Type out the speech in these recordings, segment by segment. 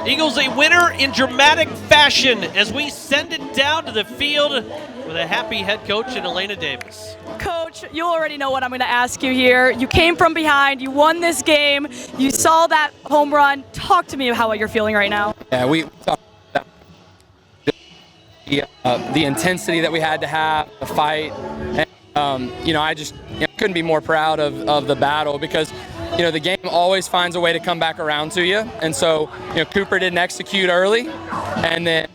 Eagles a winner in dramatic fashion as we send it down to the field with a happy head coach in Elena Davis. Coach, you already know what I'm going to ask you here. You came from behind. You won this game. You saw that home run. Talk to me about how you're feeling right now. Yeah, we talked about the intensity that we had to have, the fight. And, I just couldn't be more proud of the battle because, the game always finds a way to come back around to you. And so, Cooper didn't execute early, and then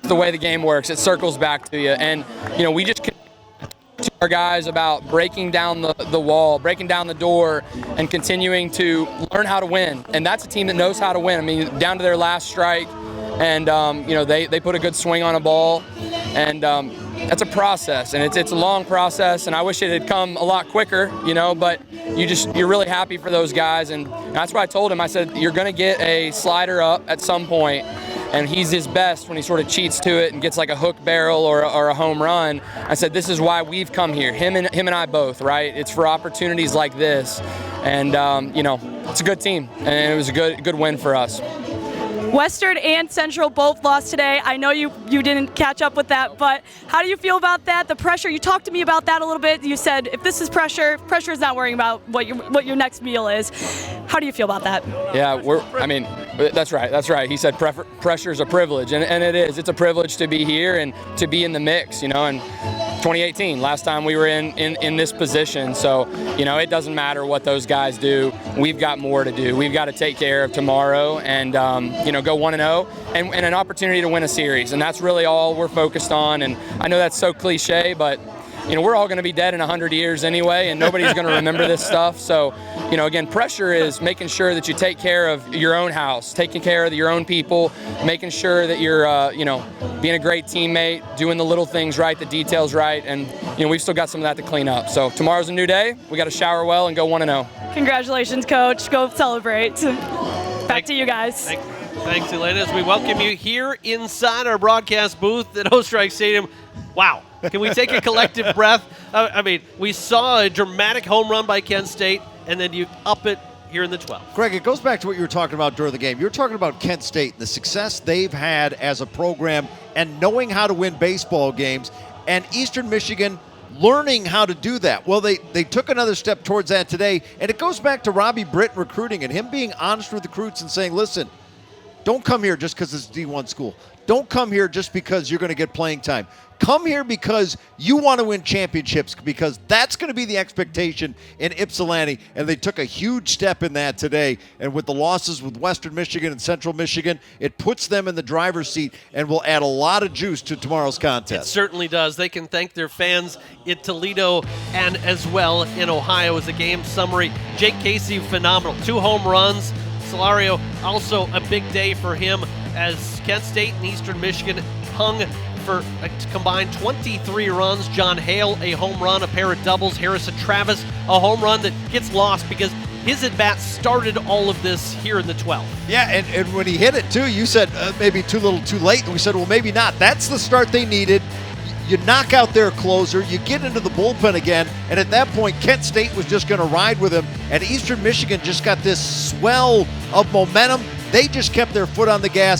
the way the game works, it circles back to you. And, we just to our guys about breaking down the wall, breaking down the door, and continuing to learn how to win. And that's a team that knows how to win. I mean, down to their last strike, and they put a good swing on a ball, and that's a process, and it's a long process. And I wish it had come a lot quicker, but you're really happy for those guys, and that's what I told him. I said, you're going to get a slider up at some point. And he's his best when he sort of cheats to it and gets like a hook barrel or a home run. I said, this is why we've come here, him and I both, right? It's for opportunities like this. And, it's a good team, and it was a good win for us. Western and Central both lost today. I know you didn't catch up with that, but how do you feel about that? The pressure, you talked to me about that a little bit. You said if this is pressure is not worrying about what your next meal is. How do you feel about that? Yeah, that's right. That's right. He said pressure is a privilege, and it is. It's a privilege to be here and to be in the mix, and 2018, last time we were in this position. So, it doesn't matter what those guys do. We've got more to do. We've got to take care of tomorrow and, go 1-0 and an opportunity to win a series. And that's really all we're focused on. And I know that's so cliche, but, we're all going to be dead in 100 years anyway, and nobody's going to remember this stuff. So, again, pressure is making sure that you take care of your own house, taking care of your own people, making sure that you're, being a great teammate, doing the little things right, the details right, and, we've still got some of that to clean up. So tomorrow's a new day. We got to shower well and go 1-0. Congratulations, Coach. Go celebrate. Back to you guys. Thanks, Elena, as we welcome you here inside our broadcast booth at Ostrike Stadium. Wow. Can we take a collective breath? We saw a dramatic home run by Kent State, and then you up it here in the 12th. Greg, it goes back to what you were talking about during the game. You were talking about Kent State and the success they've had as a program and knowing how to win baseball games, and Eastern Michigan learning how to do that. Well, they took another step towards that today, and it goes back to Robbie Britt recruiting and him being honest with the recruits and saying, listen, don't come here just because it's D1 school. Don't come here just because you're going to get playing time. Come here because you want to win championships, because that's going to be the expectation in Ypsilanti, and they took a huge step in that today. And with the losses with Western Michigan and Central Michigan, it puts them in the driver's seat and will add a lot of juice to tomorrow's contest. It certainly does. They can thank their fans in Toledo and as well in Ohio. As a game summary, Jake Casey, phenomenal. 2 home runs. Solario, also a big day for him as Kent State and Eastern Michigan hung for a combined 23 runs. John Hale, a home run, a pair of doubles. Harrison Travis, a home run that gets lost because his at-bat started all of this here in the 12th. Yeah, and when he hit it, too, you said maybe too little too late. And we said, well, maybe not. That's the start they needed. You knock out their closer, you get into the bullpen again, and at that point, Kent State was just going to ride with him, and Eastern Michigan just got this swell of momentum. They just kept their foot on the gas,